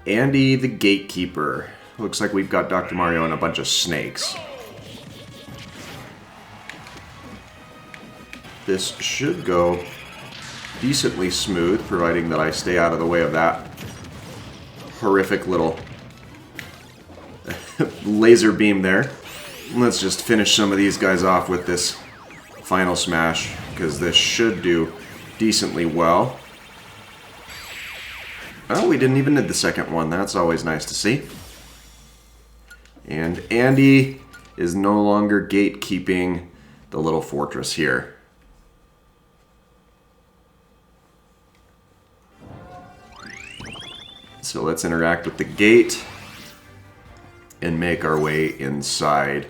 Andy the Gatekeeper. Looks like we've got Dr. Mario and a bunch of snakes. This should go decently smooth, providing that I stay out of the way of that horrific little laser beam there. Let's just finish some of these guys off with this final smash, because this should do decently well. Oh, we didn't even need the second one. That's always nice to see. And Andy is no longer gatekeeping the little fortress here. So let's interact with the gate and make our way inside.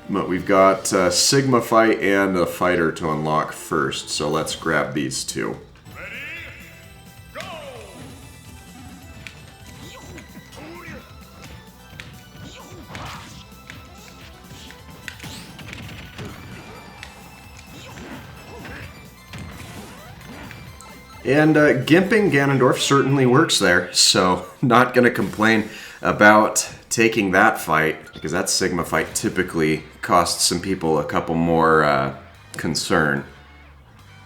But we've got a Sigma fight and a fighter to unlock first, so let's grab these two. And gimping Ganondorf certainly works there, so not going to complain about taking that fight, because that Sigma fight typically costs some people a couple more concern.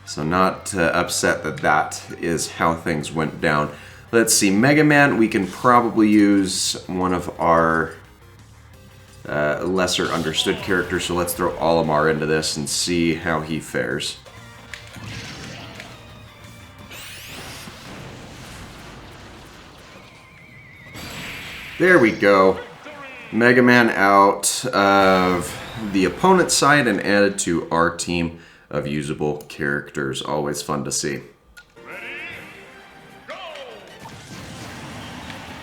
So not upset that that is how things went down. Let's see, Mega Man, we can probably use one of our lesser understood characters, so let's throw Olimar into this and see how he fares. There we go. Mega Man out of the opponent's side and added to our team of usable characters. Always fun to see.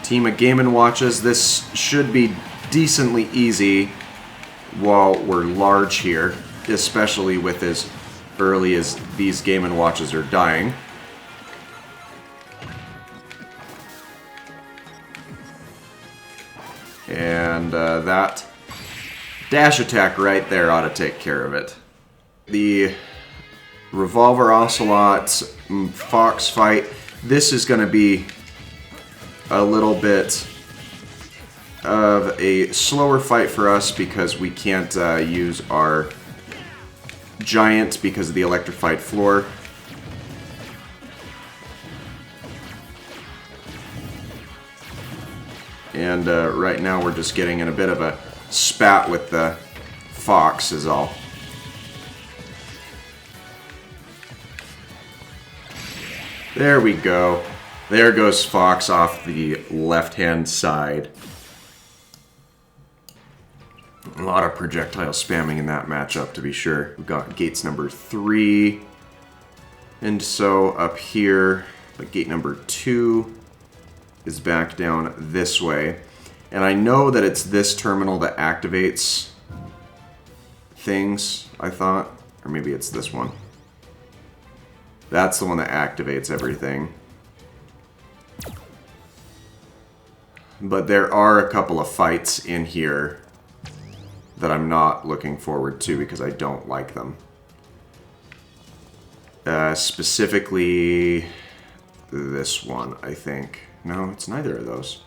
Team of Game & Watches. This should be decently easy while we're large here, especially with as early as these Game & Watches are dying. And that dash attack right there ought to take care of it. The Revolver Ocelot Fox fight, this is going to be a little bit of a slower fight for us because we can't use our giant because of the electrified floor. And right now we're just getting in a bit of a spat with the Fox is all. There we go. There goes Fox off the left-hand side. A lot of projectile spamming in that matchup, to be sure. We've got gates number 3. And so up here, like gate number 2 is back down this way. And I know that it's this terminal that activates things, I thought. Or maybe it's this one. That's the one that activates everything. But there are a couple of fights in here that I'm not looking forward to because I don't like them. Specifically this one, I think. No, it's neither of those.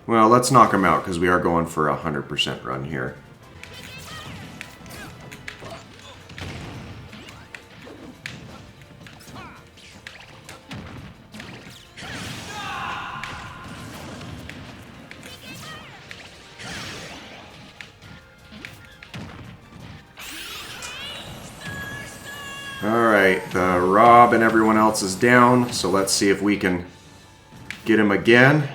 Well, let's knock them out because we are going for a 100% run here. Alright, the Rob and everyone else is down, so let's see if we can get him again.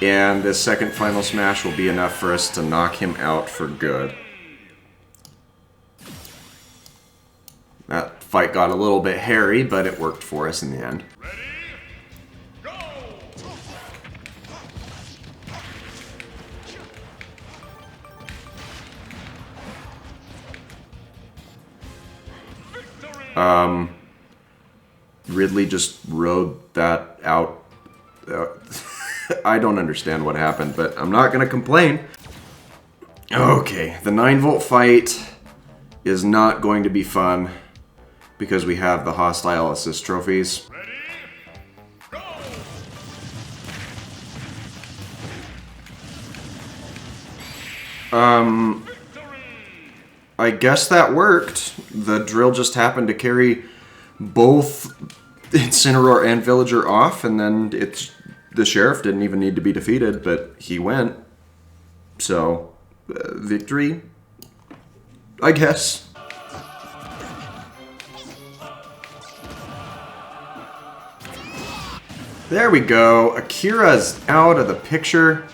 And this second final smash will be enough for us to knock him out for good. That fight got a little bit hairy, but it worked for us in the end. Ridley just rode that out. I don't understand what happened, but I'm not going to complain. Okay, the 9-volt fight is not going to be fun. because we have the hostile assist trophies. I guess that worked. The drill just happened to carry both Incineroar and Villager off, and then the Sheriff didn't even need to be defeated, but he went. So, victory, I guess. There we go. Akira's out of the picture.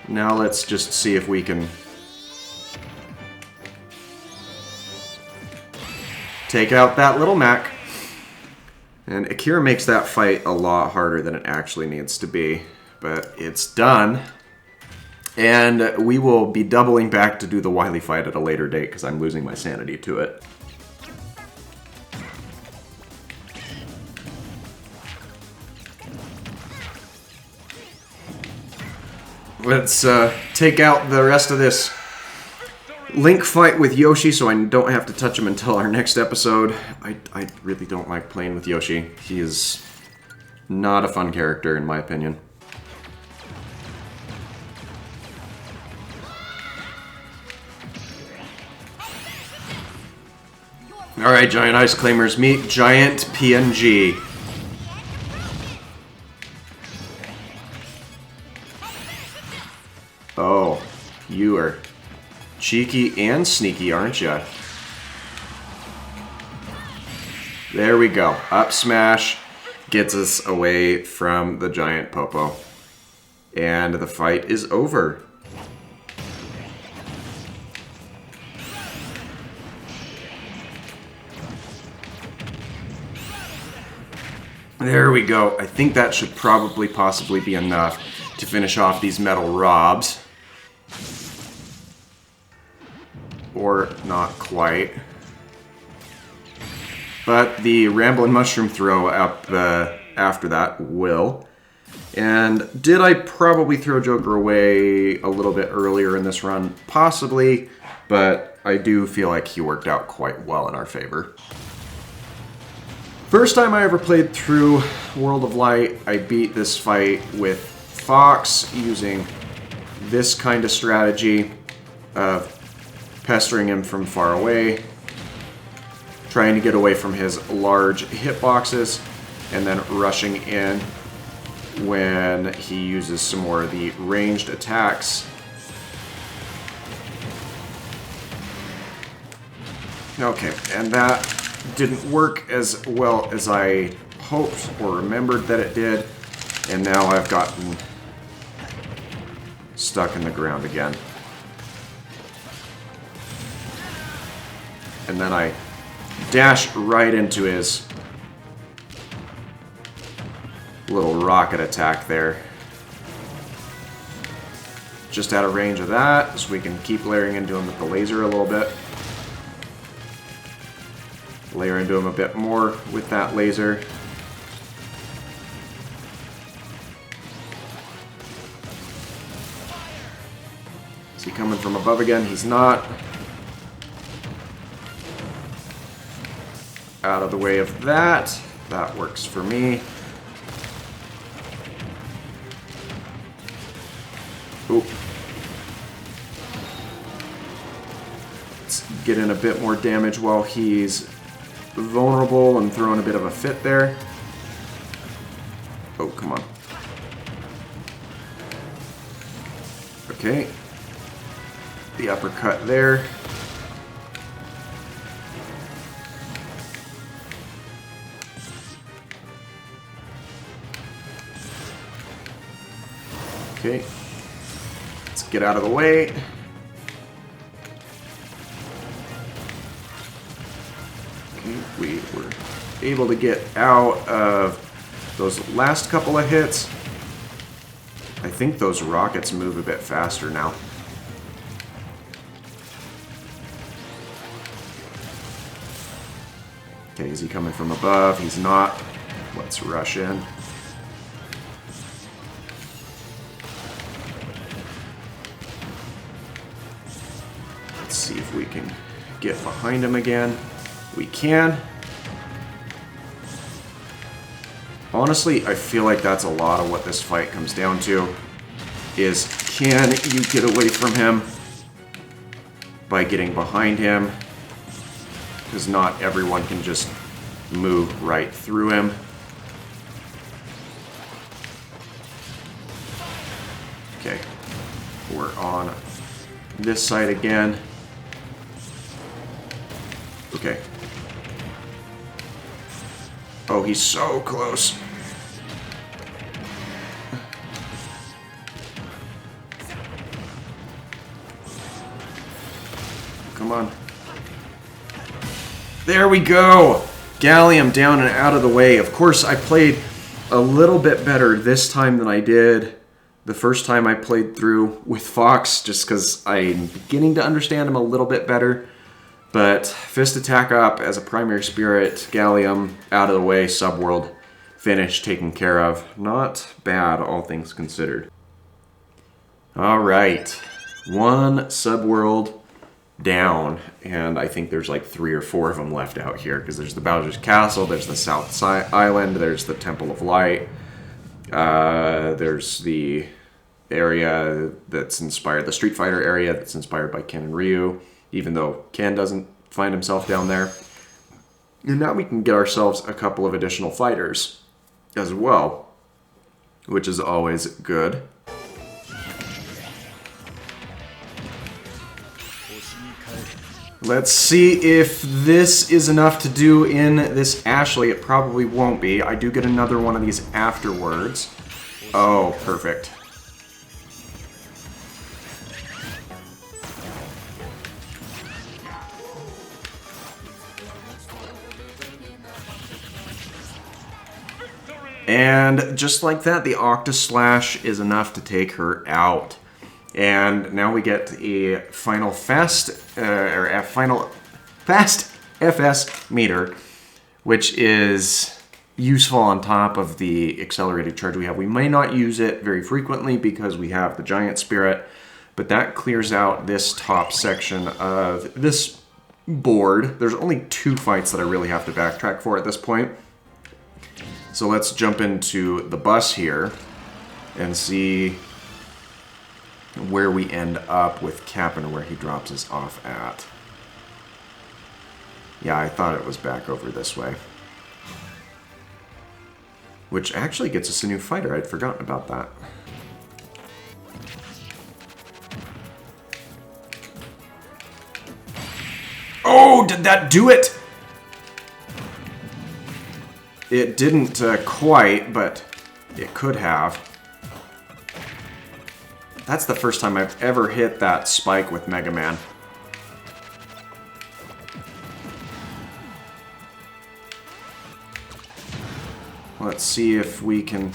Now let's just see if we can take out that little Mac. And Akira makes that fight a lot harder than it actually needs to be. But it's done. And we will be doubling back to do the Wily fight at a later date because I'm losing my sanity to it. Let's take out the rest of this Link fight with Yoshi so I don't have to touch him until our next episode. I really don't like playing with Yoshi. He is not a fun character in my opinion. Alright, Giant Ice Claimers, meet Giant PNG. Oh, you are cheeky and sneaky, aren't ya? There we go. Up smash gets us away from the giant Popo. And the fight is over. There we go. I think that should probably possibly be enough to finish off these metal robs. Or not quite. But the Ramblin' Mushroom throw up after that will. And did I probably throw Joker away a little bit earlier in this run? Possibly, but I do feel like he worked out quite well in our favor. First time I ever played through World of Light, I beat this fight with Fox using this kind of strategy of pestering him from far away, trying to get away from his large hitboxes, and then rushing in when he uses some more of the ranged attacks. Okay, and that didn't work as well as I hoped or remembered that it did, and now I've gotten stuck in the ground again. And then I dash right into his little rocket attack there. Just out of range of that, so we can keep layering into him with the laser a little bit. Layer into him a bit more with that laser. Is he coming from above again? He's not. Out of the way of that. That works for me. Oop. Let's get in a bit more damage while he's vulnerable and throwing a bit of a fit there. Oh, come on. Okay. The uppercut there. Okay. Let's get out of the way. Okay, we were able to get out of those last couple of hits. I think those rockets move a bit faster now. Okay, is he coming from above? He's not. Let's rush in. Let's see if we can get behind him again. We can. Honestly, I feel like that's a lot of what this fight comes down to, is can you get away from him by getting behind him? Because not everyone can just move right through him. Okay, we're on this side again. Okay. Oh, he's so close. Come on. There we go! Galleom down and out of the way. Of course, I played a little bit better this time than I did the first time I played through with Fox, just because I'm beginning to understand him a little bit better. But Fist Attack up as a primary spirit, Galleom out of the way, subworld finish taken care of. Not bad, all things considered. Alright, one subworld down, and I think there's like 3 or 4 of them left out here, because there's the Bowser's Castle, there's the South Island, there's the Temple of Light, there's the area that's inspired, the Street Fighter area that's inspired by Ken and Ryu, even though Ken doesn't find himself down there. And now we can get ourselves a couple of additional fighters as well, which is always good. Let's see if this is enough to do in this Ashley. It probably won't be. I do get another one of these afterwards. Oh, perfect. And just like that, the Octaslash is enough to take her out. And now we get a final fast FS meter, which is useful on top of the accelerated charge we have. We may not use it very frequently because we have the Giant Spirit, but that clears out this top section of this board. There's only 2 fights that I really have to backtrack for at this point. So let's jump into the bus here and see where we end up with Cap and where he drops us off at. Yeah, I thought it was back over this way. Which actually gets us a new fighter. I'd forgotten about that. Oh, did that do it? It didn't quite, but it could have. That's the first time I've ever hit that spike with Mega Man. Let's see if we can...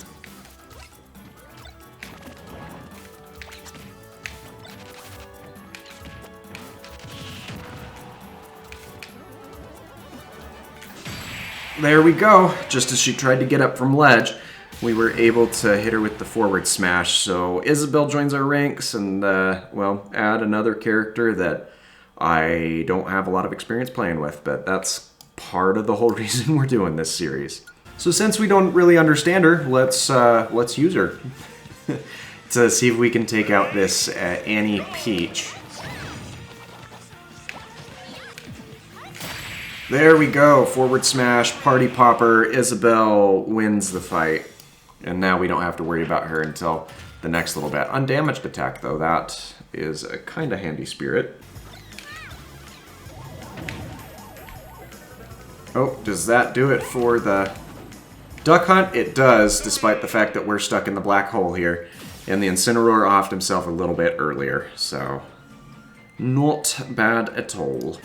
There we go. Just as she tried to get up from ledge, we were able to hit her with the forward smash. So Isabelle joins our ranks and, well, add another character that I don't have a lot of experience playing with, but that's part of the whole reason we're doing this series. So since we don't really understand her, let's use her to see if we can take out this Annie Peach. There we go, forward smash, party popper, Isabelle wins the fight. And now we don't have to worry about her until the next little bit. Undamaged attack though, that is a kinda handy spirit. Oh, does that do it for the duck hunt? It does, despite the fact that we're stuck in the black hole here. And the Incineroar offed himself a little bit earlier, so not bad at all.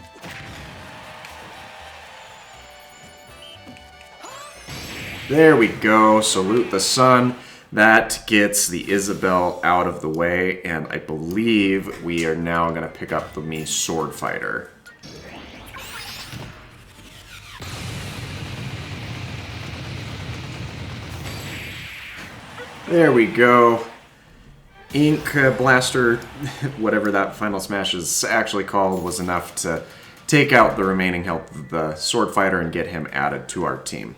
There we go, salute the sun. That gets the Isabelle out of the way, and I believe we are now going to pick up the Mii Sword Fighter. There we go. Ink Blaster, whatever that final smash is actually called, was enough to take out the remaining health of the sword fighter and get him added to our team.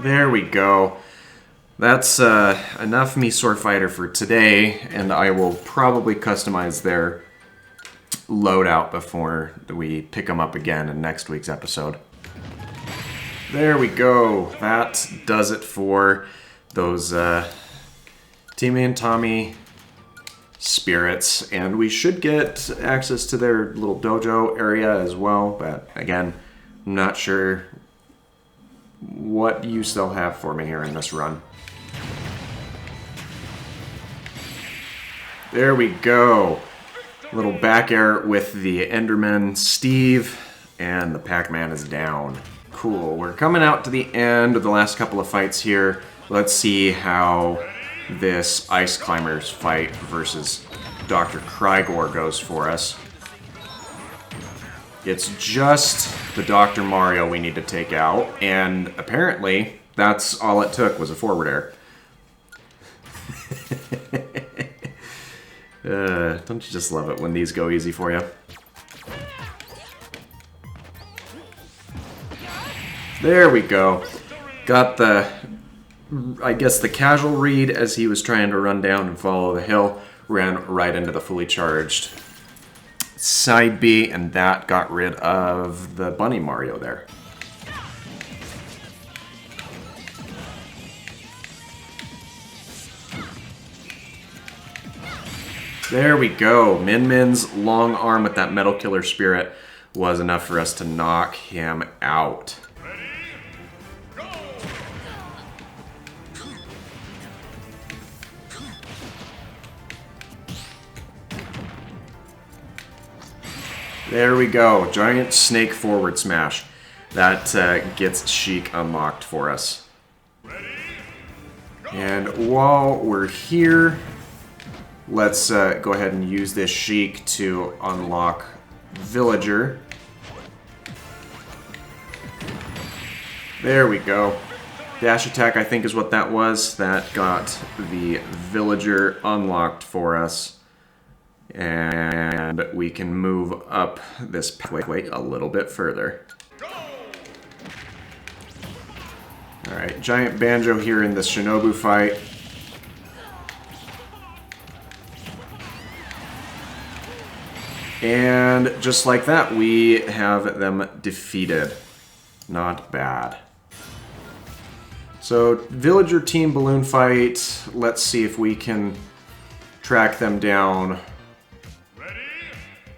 There we go. That's enough me sword fighter for today, and I will probably customize their loadout before we pick them up again in next week's episode. There we go. That does it for those Timmy and Tommy spirits, and we should get access to their little dojo area as well, but again, I'm not sure what you still have for me here in this run. There we go. Little back air with the Enderman Steve, and the Pac-Man is down. Cool. We're coming out to the end of the last couple of fights here. Let's see how this Ice Climbers fight versus Dr. Krygor goes for us. It's just the Dr. Mario we need to take out, and apparently that's all it took was a forward air. Don't you just love it when these go easy for you? There we go. Got the, I guess, the casual read as he was trying to run down and follow the hill. Ran right into the fully charged side B, and that got rid of the Bunny Mario there. There we go. Min Min's long arm with that Metal Killer Spirit was enough for us to knock him out. There we go. Giant snake forward smash. That gets Sheik unlocked for us. And while we're here, let's go ahead and use this Sheik to unlock Villager. There we go. Dash attack, I think, is what that was. That got the Villager unlocked for us. And we can move up this pathway a little bit further. Alright, Giant Banjo here in the Shinobu fight. And just like that, we have them defeated. Not bad. So, Villager Team Balloon fight. Let's see if we can track them down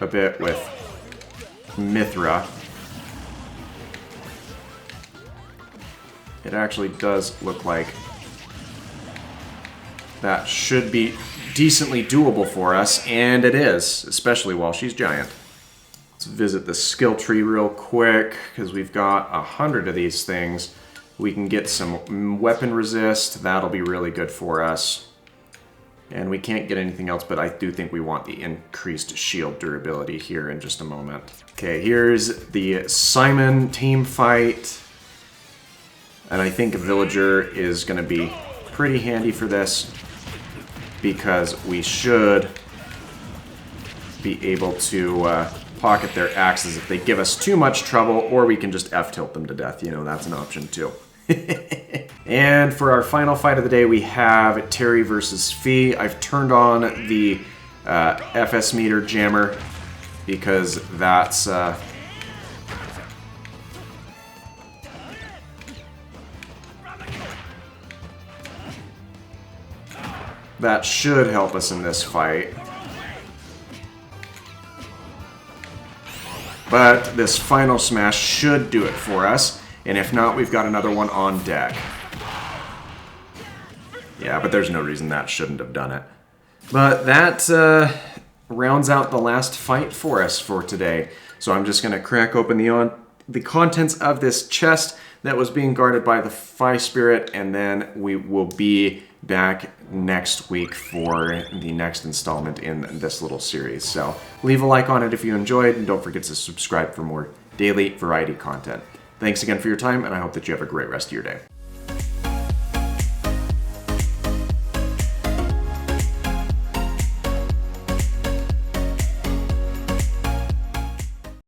a bit with Mithra. It actually does look like that should be decently doable for us, and it is, especially while she's giant. Let's visit the skill tree real quick, because we've got 100 of these things. We can get some weapon resist. That'll be really good for us. And we can't get anything else, but I do think we want the increased shield durability here in just a moment. Okay, here's the Simon team fight. And I think a Villager is going to be pretty handy for this, because we should be able to pocket their axes if they give us too much trouble, or we can just F-tilt them to death. You know, that's an option too. And for our final fight of the day, we have Terry versus Fee. I've turned on the FS meter jammer because that's that should help us in this fight. But this final smash should do it for us. And if not, we've got another one on deck. Yeah, but there's no reason that shouldn't have done it. But that rounds out the last fight for us for today. So I'm just going to crack open the contents of this chest that was being guarded by the Phi Spirit, and then we will be back next week for the next installment in this little series. So leave a like on it if you enjoyed, and don't forget to subscribe for more daily variety content. Thanks. Thanks again for your time, and I hope that you have a great rest of your day.